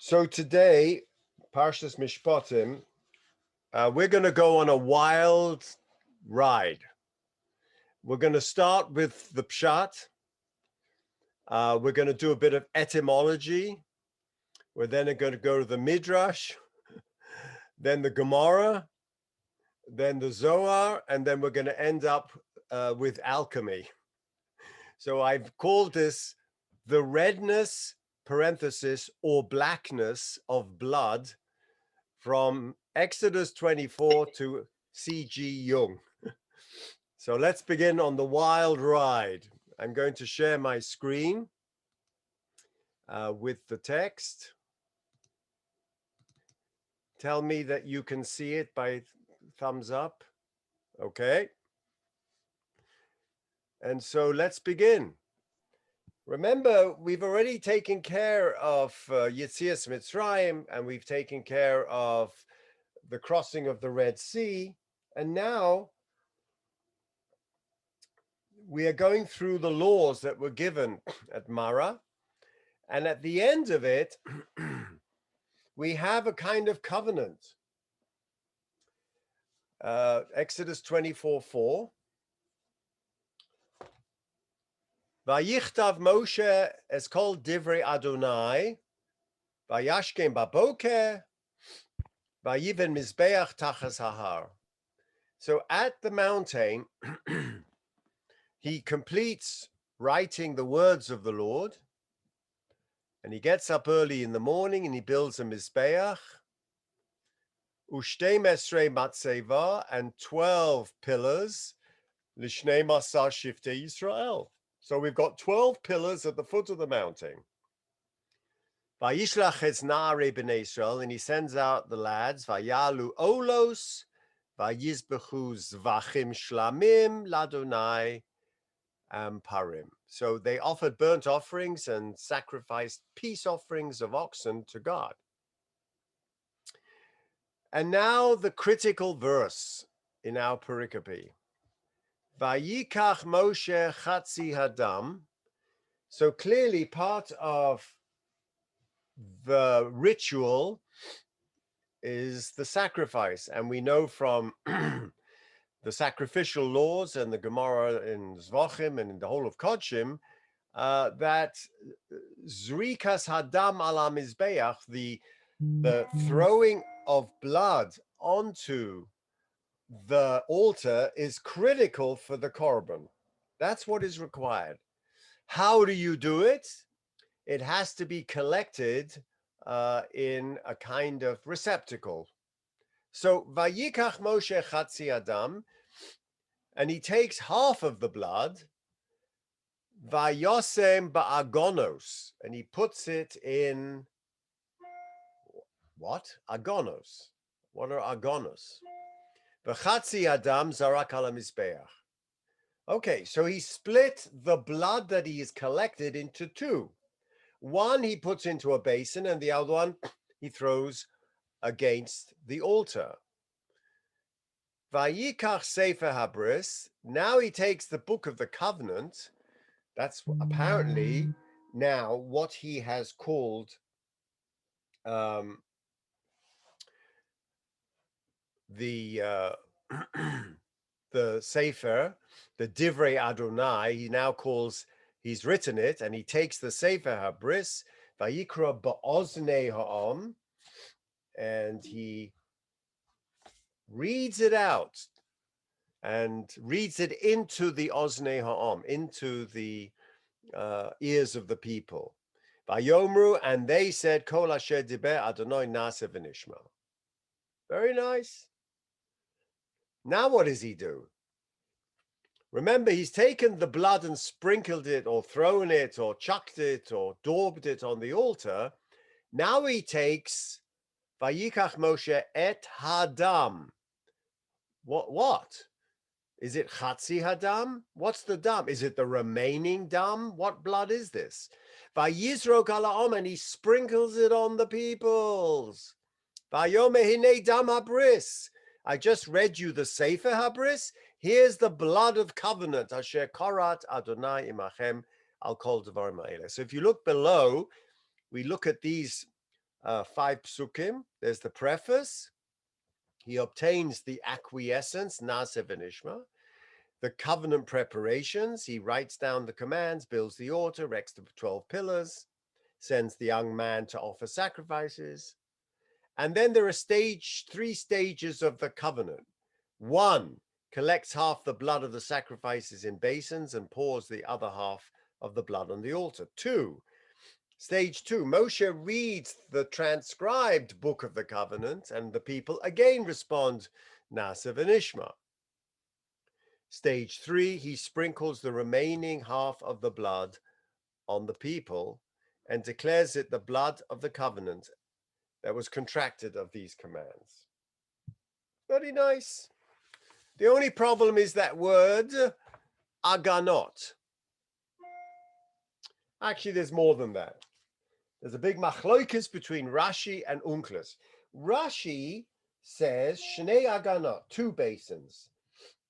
So today, Parshas Mishpatim, we're going to go on a wild ride. We're going to start with the Pshat. We're going to do a bit of etymology. We're then going to go to the Midrash, then the Gemara, then the Zohar, and then we're going to end up with alchemy. So I've called this the redness, parenthesis, or blackness of blood from Exodus 24 to C.G. Jung. So let's begin on the wild ride. I'm going to share my screen with the text. Tell me that you can see it by thumbs up. Okay. And so let's begin. Remember, we've already taken care of Yetzias Mitzrayim, and we've taken care of the crossing of the Red Sea. And now we are going through the laws that were given at Mara. And at the end of it, we have a kind of covenant. Exodus 24:4. Vayichtav Moshe es kol divrei Adonai, vayashkem baboker, vayiven mizbeach tachas hahar. So at the mountain, he completes writing the words of the Lord, and he gets up early in the morning and he builds a mizbeach, ushtei mesrei matzeva, and 12 pillars, lishnei masar shiftei Yisrael. So we've got 12 pillars at the foot of the mountain. Vayishlach es na'arei b'nei Yisrael, and he sends out the lads, vayalu olos, vayizbechu zvachim shlamim ladonai parim. So they offered burnt offerings and sacrificed peace offerings of oxen to God. And now the critical verse in our pericope. Vayikach Moshe chatzi hadam. So clearly part of the ritual is the sacrifice. And we know from the sacrificial laws and the Gemara in Zvachim and in the whole of Kodshim that zrikas hadam ala mizbeach, the throwing of blood onto the altar, is critical for the korban. That's what is required. How do you do it? It has to be collected in a kind of receptacle. So vayikach Moshe chatzi adam, and he takes half of the blood, vayosem ba'agonos, and he puts it in what? Agonos. What are agonos? V'chatzi adam zarak ala mizbeach. Okay, so he split the blood that he has collected into two. One he puts into a basin, and the other one he throws against the altar. Vayikach sefer habris. Now he takes the book of the covenant. That's apparently now what he has called the Sefer, the Divrei Adonai. He now calls, he's written it, and he takes the Sefer Habris, Vayikra ba'oznei ha'am, and he reads it out and reads it into the oznei ha'am, into the ears of the people. Vayomru, and they said, Kol asher diber Adonai na'aseh v'nishma. Very nice. Now what does he do? Remember, he's taken the blood and sprinkled it, or thrown it, or chucked it, or daubed it on the altar. Now he takes Vayikach Moshe et hadam. What? Is it chatzi hadam? What's the dam? Is it the remaining dam? What blood is this? Vayizrok ala om, and he sprinkles it on the peoples. Vayome hinei dam habris. I just read you the Sefer Habris. Here's the blood of covenant. Asher korat Adonai imachem al kol devarim ha'eleh. So if you look below, we look at these 5 psukim. There's the preface. He obtains the acquiescence, nase v'nishma, the covenant preparations. He writes down the commands, builds the altar, erects the 12 pillars, sends the young man to offer sacrifices. And then there are 3 stages of the covenant. 1, collects half the blood of the sacrifices in basins and pours the other half of the blood on the altar. 2, Stage 2, Moshe reads the transcribed book of the covenant, and the people again respond, Nasa v'nishma. Stage 3, he sprinkles the remaining half of the blood on the people and declares it the blood of the covenant that was contracted of these commands. Very nice. The only problem is that word, aganot. Actually, there's more than that. There's a big machloikus between Rashi and Unclus. Rashi says, Shnei aganot, 2 basins.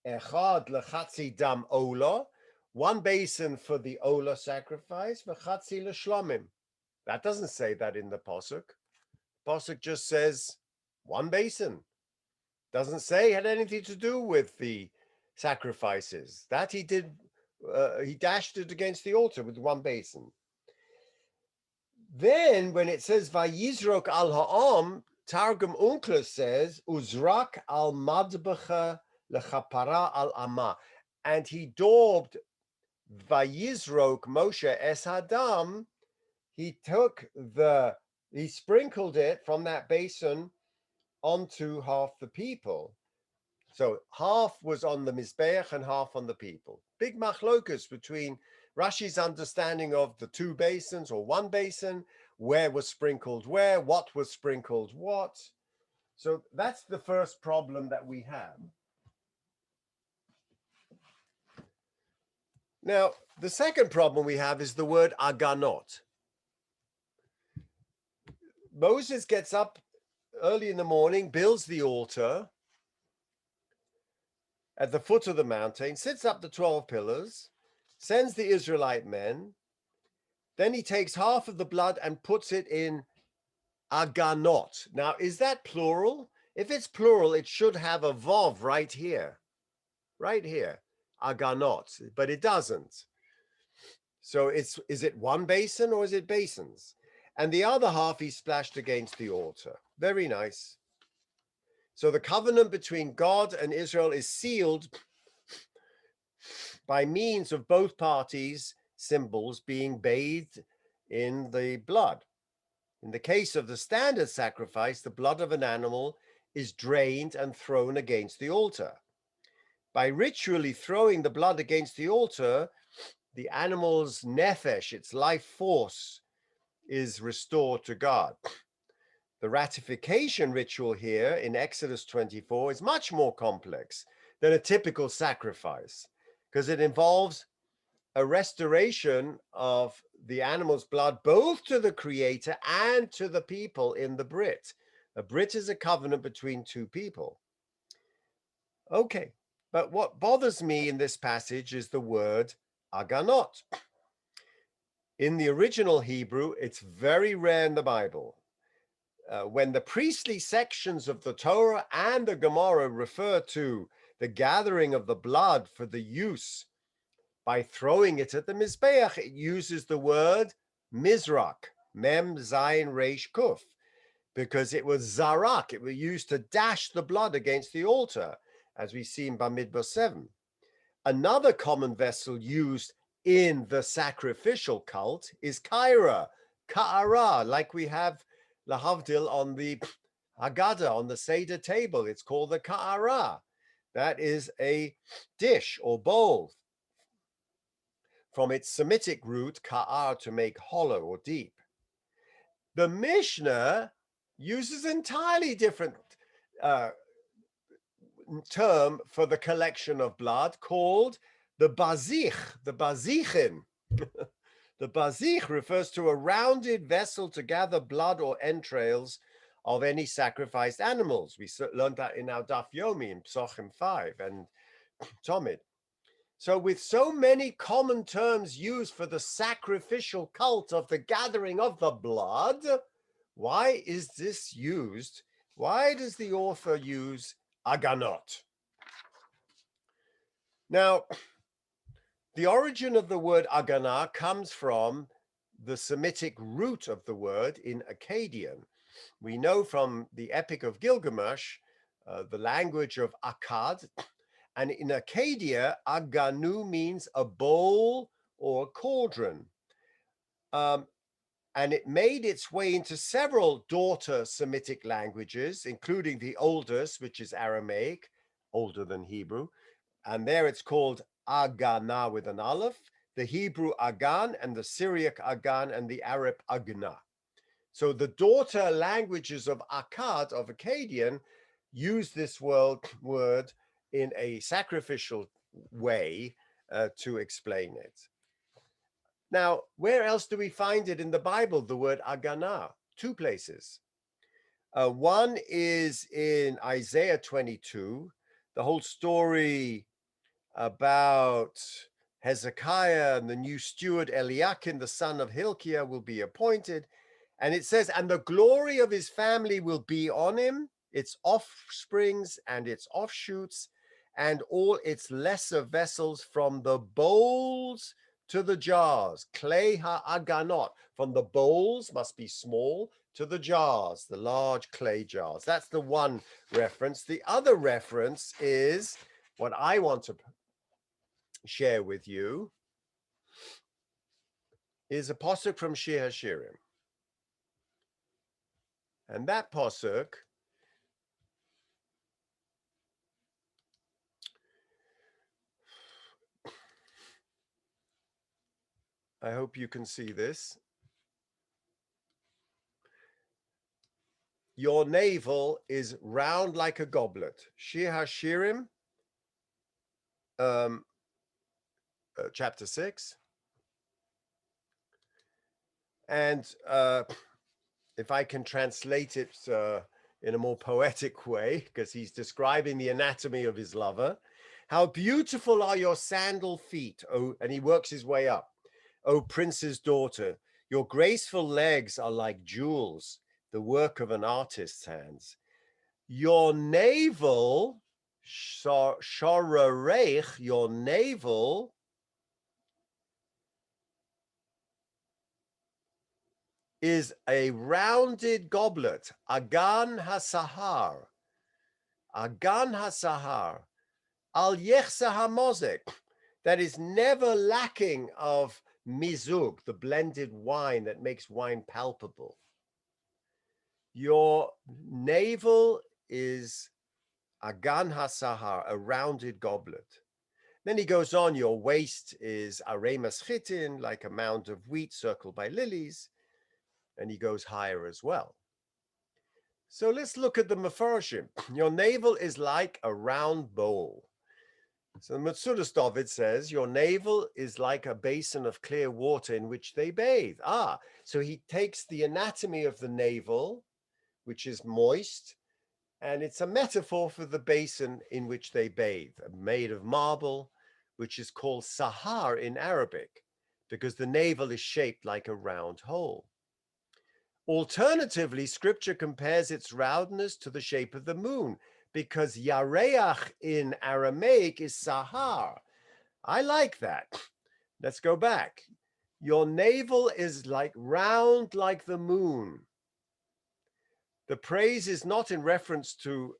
Echad lechatzi dam ola, 1 basin for the ola sacrifice, v'chatzi l'shlomim. That doesn't say that in the Pasuk. Pasuk just says 1 basin. Doesn't say it had anything to do with the sacrifices. That he did, he dashed it against the altar with 1 basin. Then when it says Vayizrok al ha'am, Targum Unclus says Uzrak al madbacha lechapara al ama, and he daubed Vayizrok Moshe es hadam. He sprinkled it from that basin onto half the people. So half was on the Mizbeach and half on the people. Big machlokus between Rashi's understanding of the 2 basins or 1 basin, where was sprinkled where, what was sprinkled what. So that's the first problem that we have. Now, the second problem we have is the word aganot. Moses gets up early in the morning, builds the altar at the foot of the mountain, sits up the 12 pillars, sends the Israelite men. Then he takes half of the blood and puts it in aganot. Now, is that plural? If it's plural, it should have a vav right here, aganot, but it doesn't. So is it 1 basin or is it basins? And the other half he splashed against the altar. Very nice. So the covenant between God and Israel is sealed by means of both parties' symbols being bathed in the blood. In the case of the standard sacrifice, the blood of an animal is drained and thrown against the altar. By ritually throwing the blood against the altar, the animal's nefesh, its life force, is restored to God. The ratification ritual here in Exodus 24 is much more complex than a typical sacrifice, because it involves a restoration of the animal's blood both to the creator and to the people in the Brit. A Brit is a covenant between 2 people. Okay, but what bothers me in this passage is the word aganot. In the original Hebrew, it's very rare in the Bible. When the priestly sections of the Torah and the Gemara refer to the gathering of the blood for the use by throwing it at the Mizbeach, it uses the word Mizrak, Mem Zayin Reish Kuf, because it was Zarak. It was used to dash the blood against the altar, as we see in Bamidbar 7. Another common vessel used in the sacrificial cult is Kaira, Ka'ara, like we have Lahavdil on the Haggadah, on the Seder table. It's called the Ka'ara. That is a dish or bowl, from its Semitic root, ka'ar, to make hollow or deep. The Mishnah uses an entirely different term for the collection of blood called the bazich, the bazichin. The bazich refers to a rounded vessel to gather blood or entrails of any sacrificed animals. We learned that in our Daf Yomi in Psochim 5 and Tomid. So with so many common terms used for the sacrificial cult of the gathering of the blood, Why is this used? Why does the author use aganot? Now, the origin of the word agana comes from the Semitic root of the word in Akkadian. We know from the Epic of Gilgamesh, the language of Akkad, and in Akkadia, aganu means a bowl or a cauldron. And it made its way into several daughter Semitic languages, including the oldest, which is Aramaic, older than Hebrew. And there it's called Agana with an aleph, the Hebrew Agan and the Syriac Agan and the Arab Agna. So the daughter languages of Akkad, of Akkadian, use this word in a sacrificial way to explain it. Now, where else do we find it in the Bible, the word agana? Two places. One is in Isaiah 22, the whole story about Hezekiah and the new steward Eliakim, the son of Hilkiah, will be appointed. And it says, and the glory of his family will be on him, its offsprings and its offshoots, and all its lesser vessels, from the bowls to the jars. Clay ha'aganot, from the bowls must be small to the jars, the large clay jars. That's the one reference. The other reference is what I want to share with you, is a pasuk from Shir HaShirim. And that pasuk I hope you can see this. Your navel is round like a goblet. Shir HaShirim, chapter 6. And if I can translate it in a more poetic way, because he's describing the anatomy of his lover. How beautiful are your sandal feet, and he works his way up. O prince's daughter, your graceful legs are like jewels, the work of an artist's hands. Your navel, sharareich, your navel is a rounded goblet, agan hasahar, agan hasahar, al yechsa hamozek, that is never lacking of mizug, the blended wine that makes wine palpable. Your navel is agan hasahar, a rounded goblet. Then he goes on, your waist is aremas chitin, like a mound of wheat circled by lilies. And he goes higher as well. So let's look at the Mefarshim. Your navel is like a round bowl. So the Metzudas David says, your navel is like a basin of clear water in which they bathe. So he takes the anatomy of the navel, which is moist, and it's a metaphor for the basin in which they bathe, made of marble, which is called sahar in Arabic, because the navel is shaped like a round hole. Alternatively, scripture compares its roundness to the shape of the moon, because yareach in Aramaic is sahar. I like that. Let's go back. Your navel is like round like the moon. The praise is not in reference to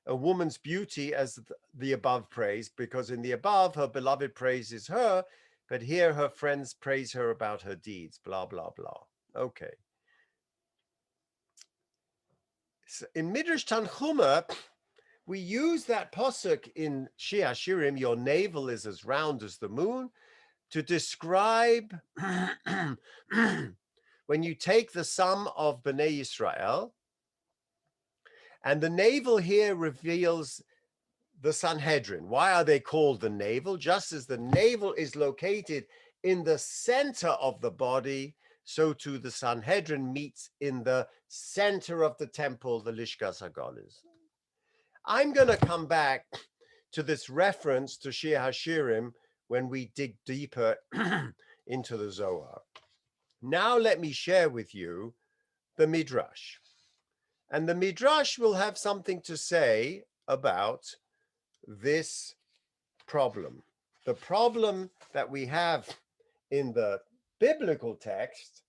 a woman's beauty as the above praise, because in the above, her beloved praises her, but here her friends praise her about her deeds, blah, blah, blah. Okay. So in Midrash Tanchuma, we use that pasuk in Shir HaShirim, your navel is as round as the moon, to describe when you take the sum of Bnei Yisrael, and the navel here reveals the Sanhedrin. Why are they called the navel? Just as the navel is located in the center of the body, so too the Sanhedrin meets in the center of the temple, the Lishkas HaGolis. I'm going to come back to this reference to Shir HaShirim when we dig deeper into the Zohar. Now let me share with you the Midrash. And the Midrash will have something to say about this problem. The problem that we have in the biblical text,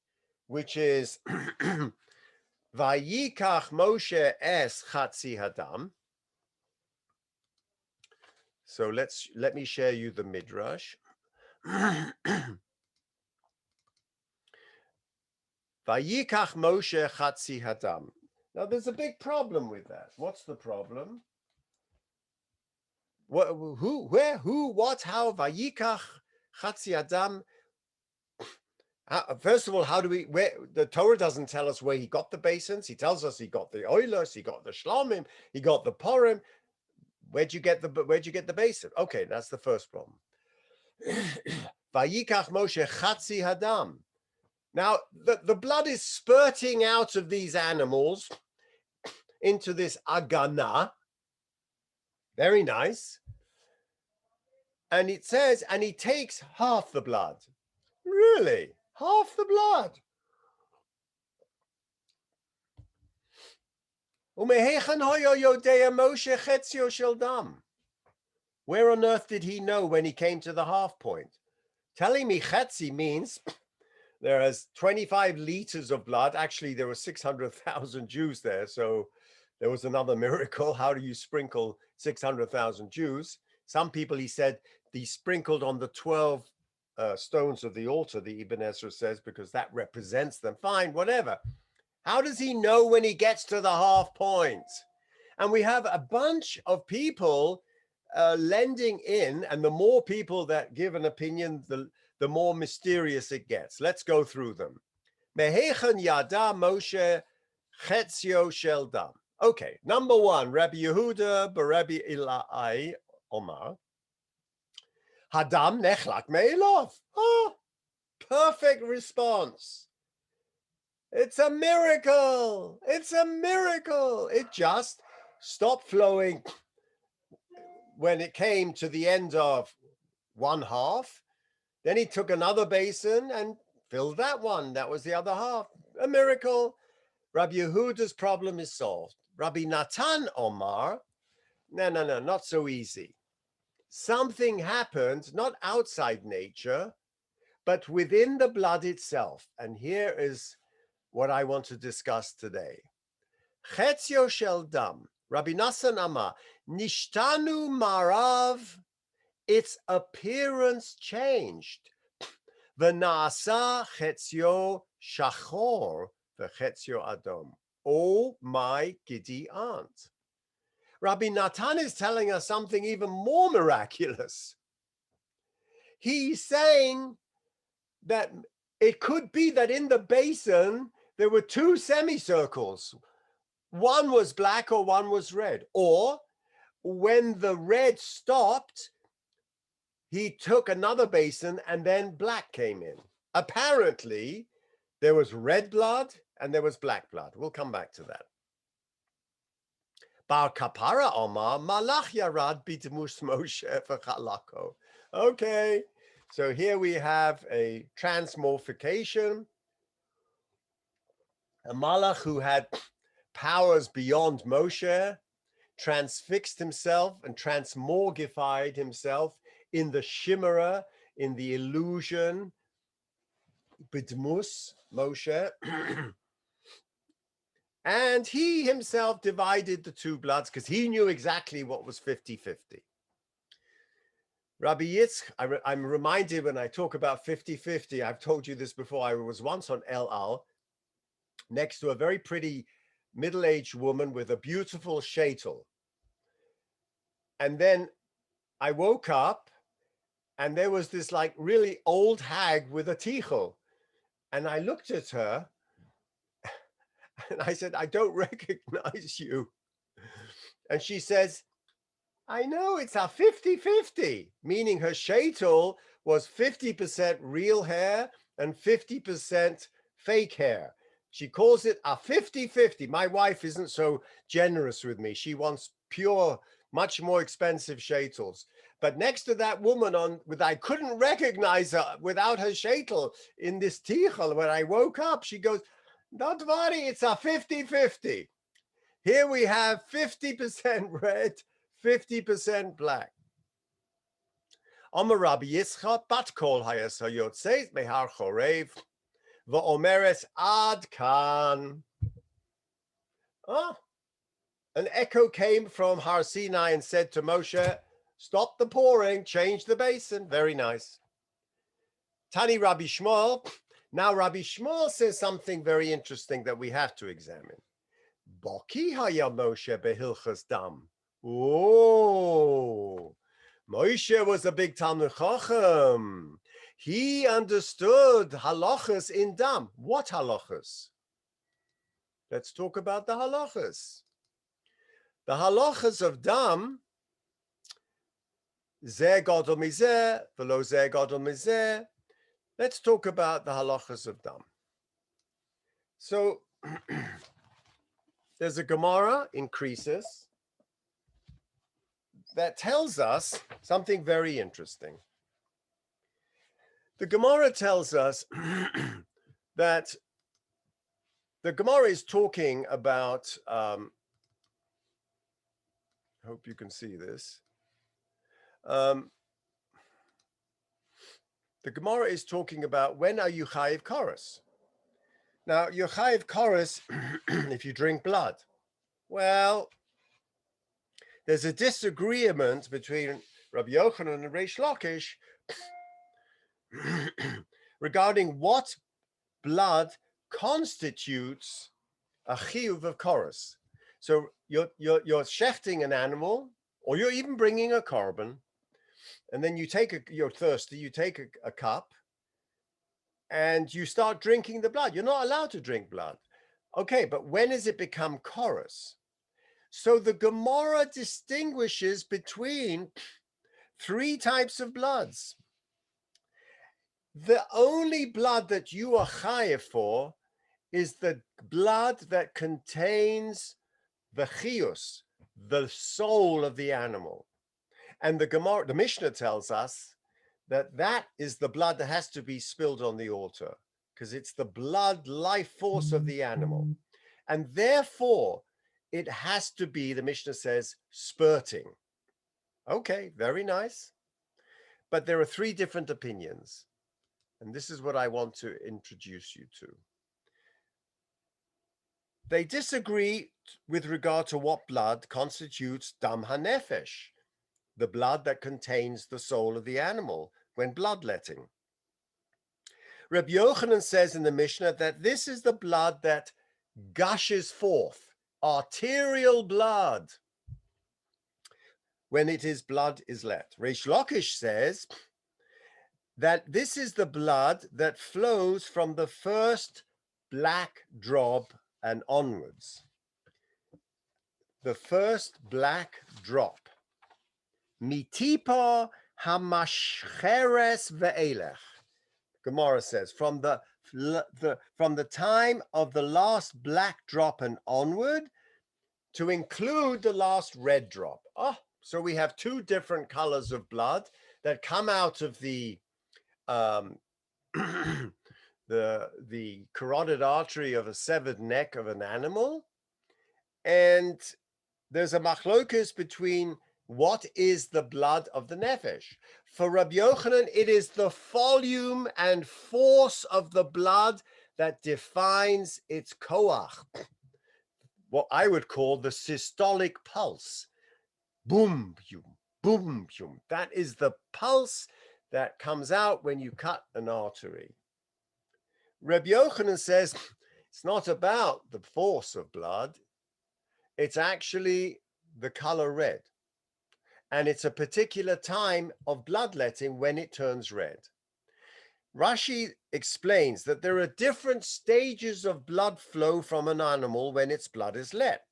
which is Vayikach Moshe es Chatzi Hadam. So let me share you the Midrash. Vayikach Moshe Chatzi Hadam. Now there's a big problem with that. What's the problem? What, who, where, who, what, how? Vayikach Chatzi Hadam. First of all, how do we, where, the Torah doesn't tell us where he got the basins. He tells us he got the oilers, he got the shlomim, he got the porim. Where'd you get the basin? Okay, that's the first problem. Vayikach Moshe Chatzi Hadam. Now, the blood is spurting out of these animals into this agana. Very nice. And it says, and he takes half the blood. Really? Half the blood. Where on earth did he know when he came to the half point? Telling me chetzi means there is 25 liters of blood. Actually, there were 600,000 Jews there. So there was another miracle. How do you sprinkle 600,000 Jews? Some people, he said, he sprinkled on the 12 stones of the altar, the Ibn Ezra says, because that represents them. Fine, whatever. How does he know when he gets to the half point? And we have a bunch of people lending in, and the more people that give an opinion, the more mysterious it gets. Let's go through them. Mehechen yada Moshe chetzio shel dam. Okay, number one, Rabbi Yehuda b'Rabbi Ilai Omar. Hadam nechlak me'ilov. Oh, perfect response. It's a miracle. It's a miracle. It just stopped flowing when it came to the end of one half. Then he took another basin and filled that one. That was the other half. A miracle. Rabbi Yehuda's problem is solved. Rabbi Natan Omar, no, not so easy. Something happened, not outside nature, but within the blood itself. And here is what I want to discuss today. Chetzio shel dam. Rabbi Nassan Amar, nishtanu marav, its appearance changed. V'nasa chetzio shachor v'chetzio adom. Oh my giddy aunt. Rabbi Natan is telling us something even more miraculous. He's saying that it could be that in the basin, there were two semicircles. One was black or one was red. Or when the red stopped, he took another basin and then black came in. Apparently, there was red blood and there was black blood. We'll come back to that. Bar Kapara Omar, Malach Yarad B'Dmus Moshe V'Chalako. Okay, so here we have a transmorphication. A Malach who had powers beyond Moshe transfixed himself and transmorgified himself in the chimera, in the illusion, B'Dmus Moshe. And he himself divided the two bloods because he knew exactly what was 50-50. Rabbi Yitzchak, I'm reminded when I talk about 50-50, I've told you this before, I was once on El Al next to a very pretty middle-aged woman with a beautiful sheitel. And then I woke up and there was this like really old hag with a tichel. And I looked at her and I said, I don't recognize you. And she says, I know, it's a 50-50, meaning her sheitel was 50% real hair and 50% fake hair. She calls it a 50-50. My wife isn't so generous with me. She wants pure, much more expensive sheitels. But next to that woman I couldn't recognize her without her sheitel in this tichel. When I woke up, she goes, Don't worry, it's a 50-50. Here we have 50% red, 50% black. Amar Rabbi Yitzchak bat kol hayas hayotzeit mehar chorev va'omeres ad kan. An echo came from Har Sinai and said to Moshe, stop the pouring, change the basin. Very nice. Tani Rabbi Shmuel. Now Rabbi Shmuel says something very interesting that we have to examine. Boki haya Moshe behilchas dam. Oh, Moshe was a big Talmud Chacham. He understood halachas in dam. What halachas? Let's talk about the halachas. The halachas of dam, zeh gadol mizeh, v'lo zeh gadol mizeh. Let's talk about the halachas of dam. So there's a Gemara in Croesus that tells us something very interesting. The Gemara tells us that the Gemara is talking about, hope you can see this. The Gemara is talking about when are you chayiv koros? Now, you're chayiv koros if you drink blood. Well, there's a disagreement between Rabbi Yochanan and Reish Lakish regarding what blood constitutes a chiyuv of koros. So you're shechting an animal, or you're even bringing a carbon, and then you're thirsty, you take a cup, and you start drinking the blood. You're not allowed to drink blood. Okay, but when does it become koros? So the Gemara distinguishes between three types of bloods. The only blood that you are chayiv for is the blood that contains the chiyus, the soul of the animal. And the Mishnah tells us that is the blood that has to be spilled on the altar, because it's the blood life force of the animal. And therefore, it has to be, the Mishnah says, spurting. Okay, very nice. But there are three different opinions. And this is what I want to introduce you to. They disagree with regard to what blood constitutes dam hanefesh, the blood that contains the soul of the animal when bloodletting. Rabbi Yochanan says in the Mishnah that this is the blood that gushes forth, arterial blood, when blood is let. Reish Lakish says that this is the blood that flows from the first black drop and onwards. The first black drop. Mitipa hamashcheres ve'elech. Gemara says from the time of the last black drop and onward, to include the last red drop. So we have two different colors of blood that come out of the the carotid artery of a severed neck of an animal, and there's a machlokus between what is the blood of the nefesh. For Rabbi Yochanan, it is the volume and force of the blood that defines its koach, what I would call the systolic pulse. Boom, boom, boom, boom. That is the pulse that comes out when you cut an artery. Rabbi Yochanan says it's not about the force of blood. It's actually the color red. And it's a particular time of bloodletting when it turns red. Rashi explains that there are different stages of blood flow from an animal when its blood is let.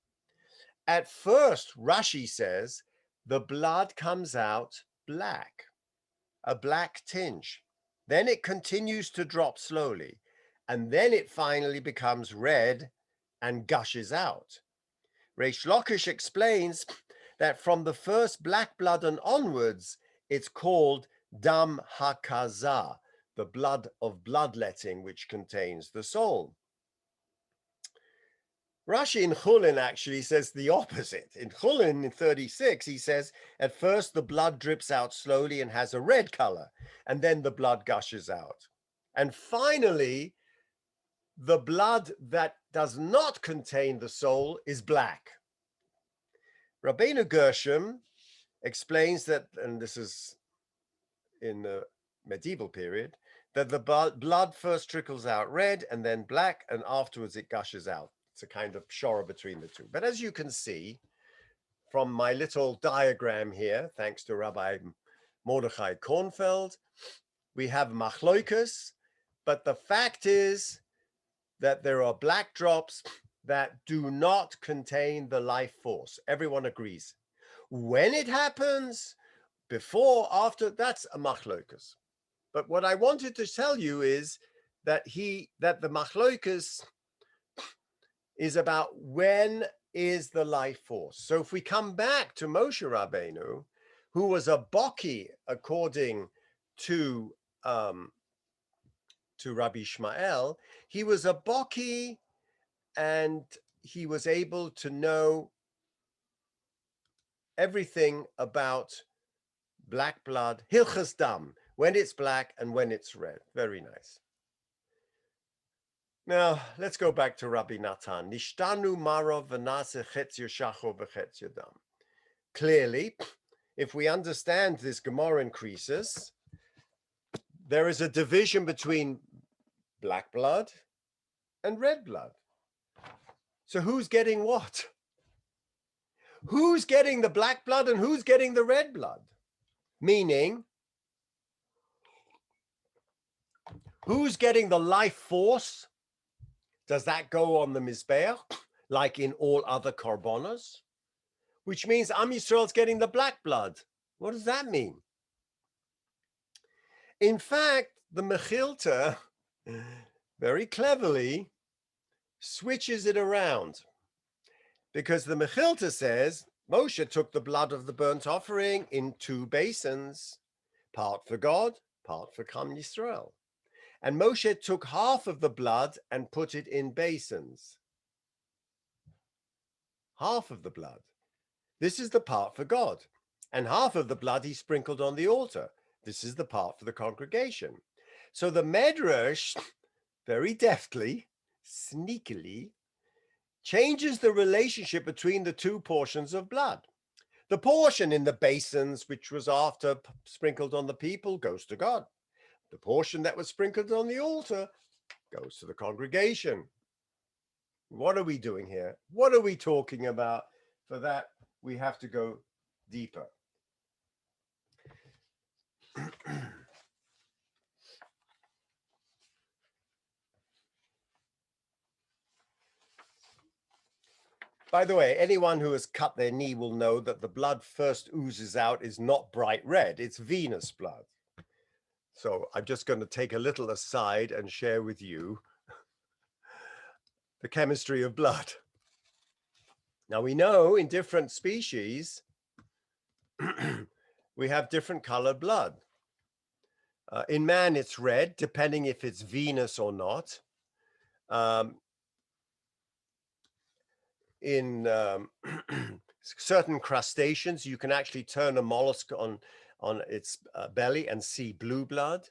At first, Rashi says, the blood comes out black, a black tinge. Then it continues to drop slowly, and then it finally becomes red and gushes out. Reish Lakish explains that from the first black blood and onwards, it's called dam hakazah, the blood of bloodletting, which contains the soul. Rashi in Chulin actually says the opposite. In Chulin in 36, he says, at first the blood drips out slowly and has a red color, and then the blood gushes out. And finally, the blood that does not contain the soul is black. Rabbeinu Gershom explains that, and this is in the medieval period, that the blood first trickles out red and then black, and afterwards it gushes out. It's a kind of pshara between the two. But as you can see from my little diagram here, thanks to Rabbi Mordechai Kornfeld, we have machloikus, but the fact is that there are black drops that do not contain the life force. Everyone agrees. When it happens, before, after, that's a machloikus. But what I wanted to tell you is that the machloikus is about when is the life force. So if we come back to Moshe Rabbeinu, who was a Boki according to Rabbi Ishmael, he was a Boki and he was able to know everything about black blood, hilchas dam, when it's black and when it's red. Very nice. Now, let's go back to Rabbi Natan. Nishtanu marov v'nase chetzio shacho v'chetzio dam. Clearly, if we understand this Gemara increases, there is a division between black blood and red blood. So who's getting what? Who's getting the black blood and who's getting the red blood? Meaning, who's getting the life force? Does that go on the Mizbeach, like in all other korbanos? Which means Am Yisrael's getting the black blood. What does that mean? In fact, the Mechilta very cleverly switches it around, because the Mechilta says Moshe took the blood of the burnt offering in 2 basins, part for God, part for Am Yisrael. And Moshe took half of the blood and put it in basins. Half of the blood. This is the part for God. And half of the blood he sprinkled on the altar. This is the part for the congregation. So the Medrash, very deftly, sneakily, changes the relationship between the 2 portions of blood. The portion in the basins, which was after sprinkled on the people, goes to God. The portion that was sprinkled on the altar goes to the congregation. What are we doing here? What are we talking about? For that, we have to go deeper. By the way, anyone who has cut their knee will know that the blood first oozes out is not bright red, it's venous blood. So I'm just going to take a little aside and share with you the chemistry of blood. Now we know in different species, we have different colored blood. In man, it's red, depending if it's venous or not. In certain crustaceans, you can actually turn a mollusk on its belly and see blue blood.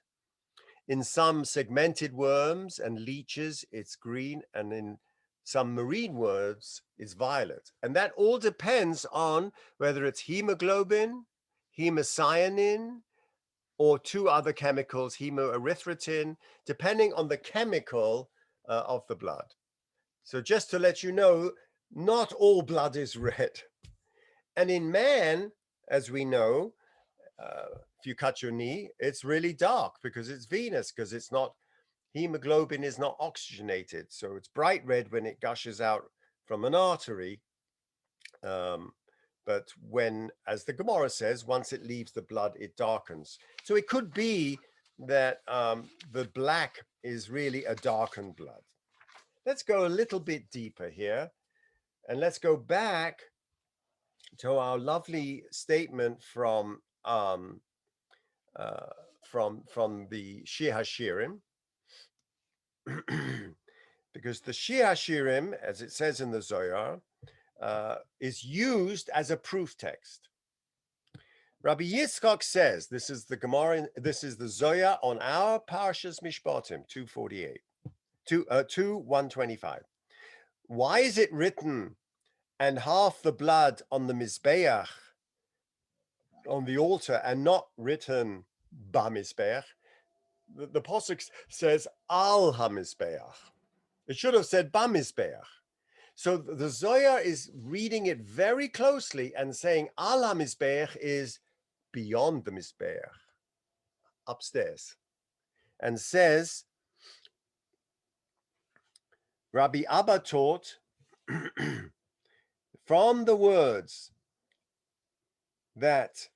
In some segmented worms and leeches, it's green, and in some marine worms, it's violet. And that all depends on whether it's hemoglobin, hemocyanin, or 2 other chemicals, hemoerythrotin, depending on the chemical of the blood. So just to let you know, not all blood is red. And in man, as we know, if you cut your knee, it's really dark because it's venous, because it's not, hemoglobin is not oxygenated. So it's bright red when it gushes out from an artery. But when, as the Gemara says, once it leaves the blood, it darkens. So it could be that the black is really a darkened blood. Let's go a little bit deeper here, and let's go back to our lovely statement from the Shir HaShirim, because the Shirim, as it says in the Zohar, is used as a proof text. Rabbi Yitzchak says, this is the Gemara, this is the Zohar on our Parshas Mishpatim, 248, 125. Why is it written, and half the blood on the Mizbeach, on the altar, and not written Ba Mizbeach? The Pasuk says Al HaMizbeach. It should have said Ba Mizbeach. So the Zohar is reading it very closely and saying Al HaMizbeach is beyond the Mizbeach, upstairs, and says, Rabbi Abba taught from the words that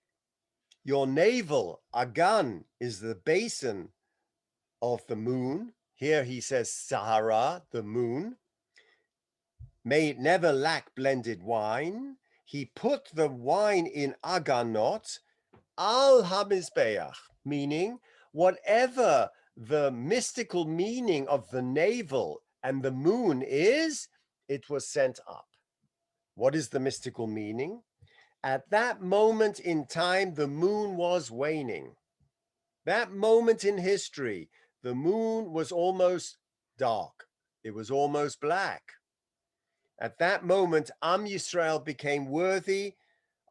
your navel, Agan, is the basin of the moon. Here he says Sahara, the moon. May it never lack blended wine. He put the wine in Aganot, Al HaMizbeach, meaning whatever the mystical meaning of the navel and the moon is, it was sent up. What is the mystical meaning? At that moment in time, the moon was waning. That moment in history, the moon was almost dark. It was almost black. At that moment, Am Yisrael became worthy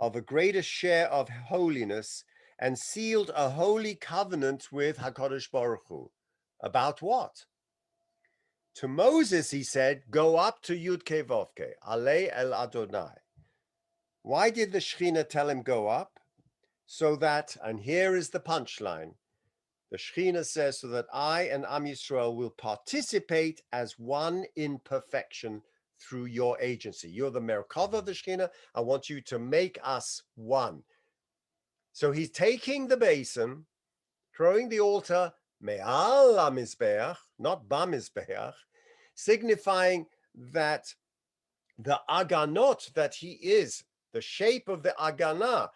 of a greater share of holiness and sealed a holy covenant with HaKadosh Baruch Hu. About what? To Moses, he said, go up to Yud-Ke Vav-Ke, Alei El Adonai. Why did the Shekhinah tell him go up? So that, and here is the punchline, the Shekhinah says, so that I and Am Yisrael will participate as one in perfection through your agency. You're the Merkava of the Shekhinah. I want you to make us one. So he's taking the basin, throwing the altar, Me'al HaMizbeach, not Ba Mizbeach, signifying that the Aganot that he is, the shape of the Agana,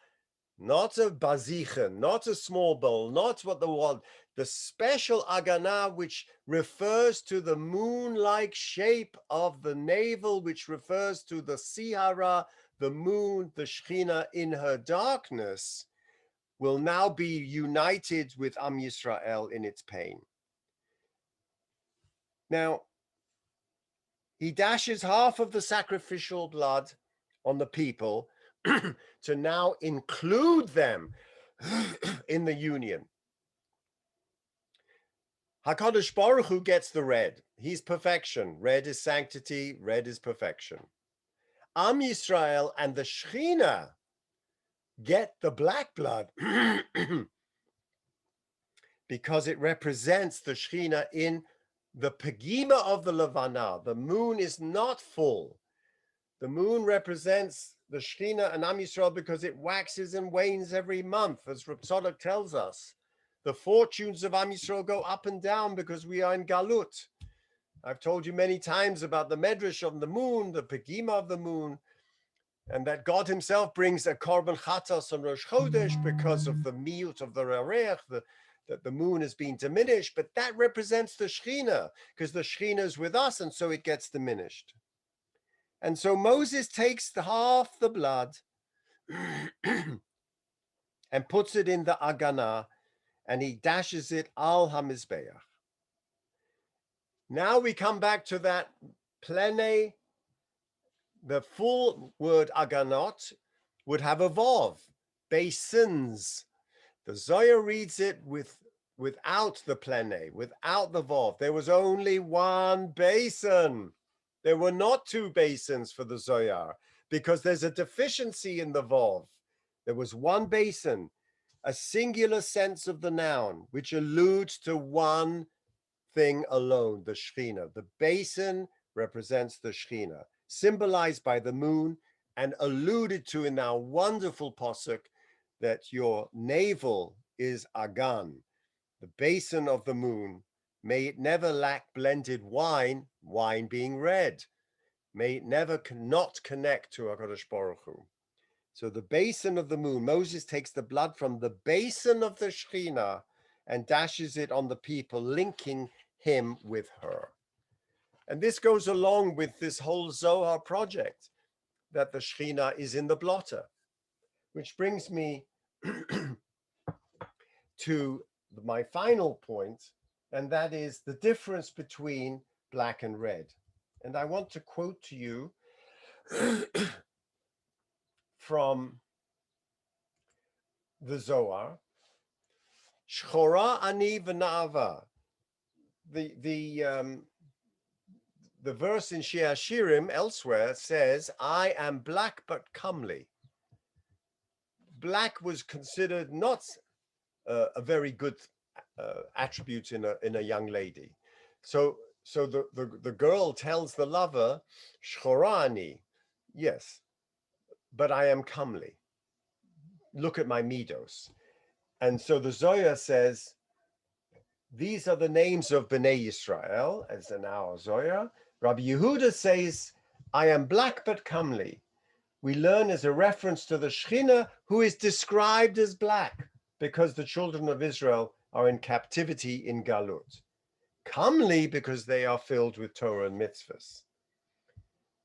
not a bazichen, not a small bowl, not what the one, the special Agana which refers to the moon-like shape of the navel, which refers to the Sihara, the moon, the Shekhinah in her darkness, will now be united with Am Yisrael in its pain. Now, he dashes half of the sacrificial blood on the people to now include them in the union. HaKadosh Baruch Hu gets the red. He's perfection. Red is sanctity. Red is perfection. Am Yisrael and the Shekhinah get the black blood because it represents the Shekhinah in the Pegima of the Levana. The moon is not full. The moon represents the Shekhinah and Am Yisrael because it waxes and wanes every month, as Reb Tzadok tells us. The fortunes of Am Yisrael go up and down because we are in Galut. I've told you many times about the Medrash of the moon, the Pegima of the moon, and that God himself brings a Korban Chatas on Rosh Chodesh because of the miut of the Rareach, that the moon has been diminished, but that represents the Shekhinah, because the Shekhinah is with us, and so it gets diminished. And so Moses takes half the blood and puts it in the Agana, and he dashes it al HaMizbeach. Now we come back to that plene. The full word Aganot would have a Vav, basins. The Zohar reads it without the plene, without the Vav. There was only one basin. There were not two basins for the Zohar because there's a deficiency in the Vav. There was one basin, a singular sense of the noun, which alludes to one thing alone, the Shekhinah. The basin represents the Shekhinah, symbolized by the moon and alluded to in our wonderful posuk that your navel is Agan, the basin of the moon. May it never lack blended wine, wine being red. May it never not connect to HaKadosh Baruch Hu. So the basin of the moon, Moses takes the blood from the basin of the Shekhinah and dashes it on the people, linking him with her. And this goes along with this whole Zohar project, that the Shekhinah is in the blotter, which brings me to my final point, and that is the difference between black and red. And I want to quote to you from the Zohar, Shchora ani v'na'ava. The verse in Shir Shirim elsewhere says, I am black but comely. Black was considered not a very good attribute in a young lady. So the girl tells the lover, Shchora ani, yes, but I am comely. Look at my midos. And so the Zohar says, these are the names of Bnei Yisrael, as in our Zohar. Rabbi Yehuda says, I am black but comely. We learn as a reference to the Shekhinah, who is described as black, because the children of Israel are in captivity in Galut. Comely, because they are filled with Torah and mitzvahs.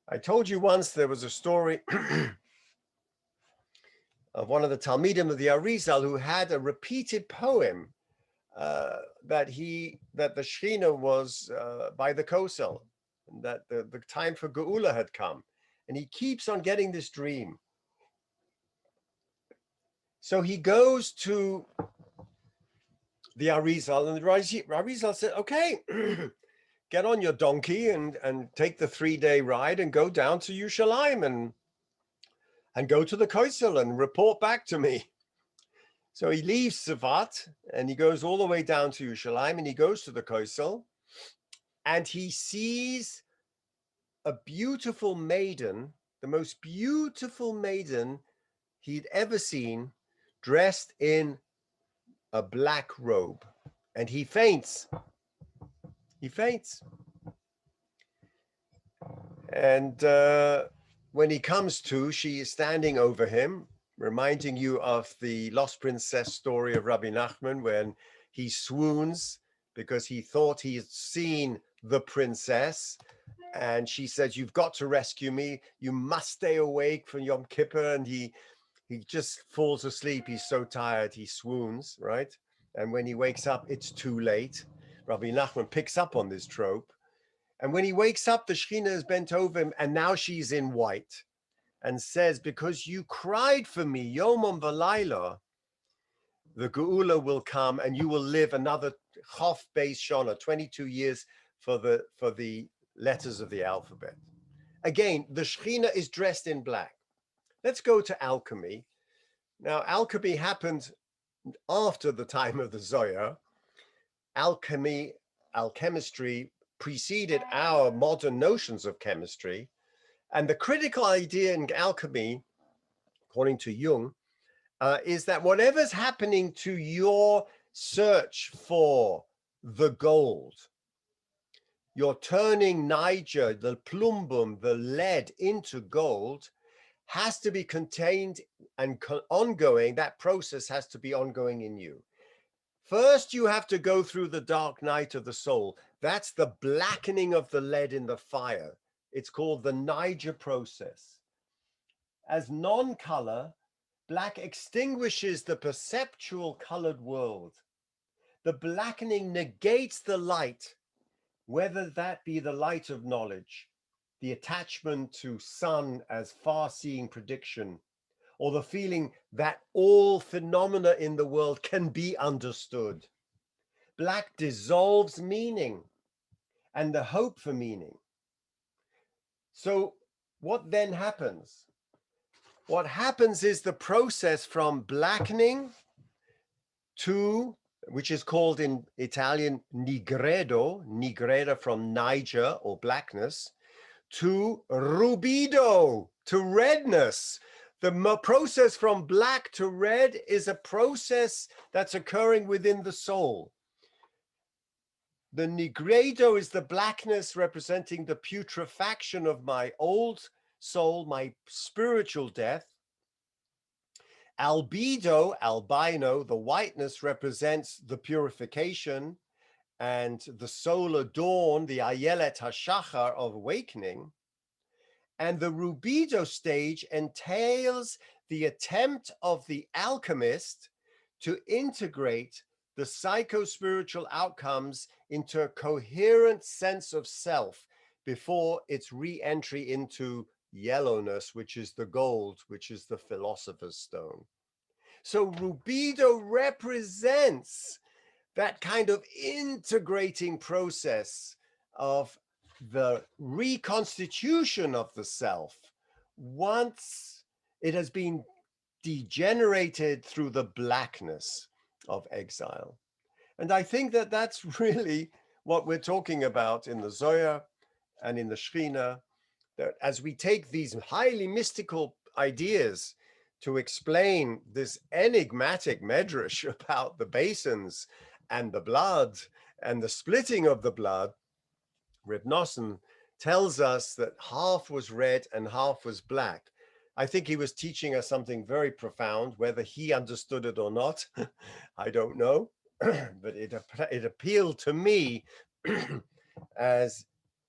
I told you once there was a story of one of the Talmidim of the Arizal who had a repeated poem that the Shekhinah was by the Kosel, and that the time for Geula had come, and he keeps on getting this dream. So he goes to the Arizal, and the Arizal said, "Okay, get on your donkey and take the 3-day ride and go down to Yerushalayim and go to the Kosel and report back to me." So he leaves Savat and he goes all the way down to Yerushalayim, and he goes to the Kosel, and he sees a beautiful maiden, the most beautiful maiden he'd ever seen, dressed in a black robe, and he faints. He faints. And when he comes to, she is standing over him, reminding you of the Lost Princess story of Rabbi Nachman, when he swoons because he thought he had seen the princess. And she says, "You've got to rescue me. You must stay awake for Yom Kippur." And he just falls asleep. He's so tired, he swoons, right? And when he wakes up, it's too late. Rabbi Nachman picks up on this trope. And when he wakes up, the Shekhinah is bent over him, and now she's in white, and says, "Because you cried for me, Yomam V'Laila, the Geula will come, and you will live another Chof Beis Shana, 22 years for the letters of the alphabet." Again, the Shekhinah is dressed in black. Let's go to alchemy. Now, alchemy happened after the time of the Zohar. Alchemistry preceded our modern notions of chemistry. And the critical idea in alchemy, according to Jung, is that whatever's happening to your search for the gold, you're turning Niger, the plumbum, the lead into gold, has to be contained and ongoing. That process has to be ongoing in you. First, you have to go through the dark night of the soul. That's the blackening of the lead in the fire. It's called the Niger process. As non-color, black extinguishes the perceptual colored world. The blackening negates the light, whether that be the light of knowledge, the attachment to sun as far-seeing prediction, or the feeling that all phenomena in the world can be understood. Black dissolves meaning and the hope for meaning. So what then happens? What happens is the process from blackening to, which is called in Italian nigredo from Niger or blackness, to rubido, to redness. The process from black to red is a process that's occurring within the soul. The nigredo is the blackness representing the putrefaction of my old soul, my spiritual death. Albino, the whiteness, represents the purification. and the solar dawn, the Ayelet HaShachar of awakening. And the rubido stage entails the attempt of the alchemist to integrate the psycho-spiritual outcomes into a coherent sense of self before its re-entry into yellowness, which is the gold, which is the philosopher's stone. So rubido represents that kind of integrating process of the reconstitution of the self once it has been degenerated through the blackness of exile. And I think that that's really what we're talking about in the Zohar and in the Shekhinah, that as we take these highly mystical ideas to explain this enigmatic medrash about the basins and the blood and the splitting of the blood, Reb Nosson tells us that half was red and half was black. I think he was teaching us something very profound. Whether he understood it or not, I don't know. But it appealed to me as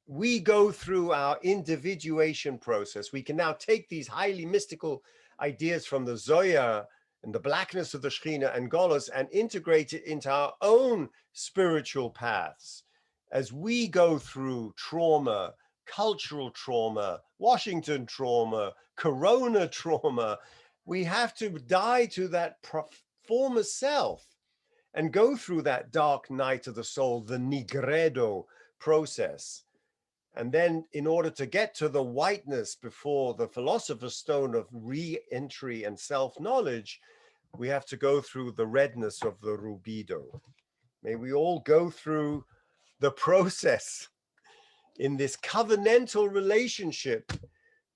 we go through our individuation process. We can now take these highly mystical ideas from the Zohar and the blackness of the Shekhinah and Golos and integrate it into our own spiritual paths. As we go through trauma, cultural trauma, Washington trauma, Corona trauma, we have to die to that former self and go through that dark night of the soul, the nigredo process. And then in order to get to the whiteness before the philosopher's stone of re-entry and self-knowledge, we have to go through the redness of the rubido. May we all go through the process in this covenantal relationship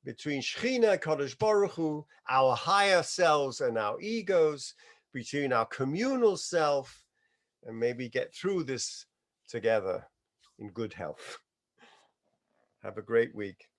between Shekhinah, Kadosh Baruch Hu, our higher selves and our egos, between our communal self, and maybe get through this together in good health. Have a great week.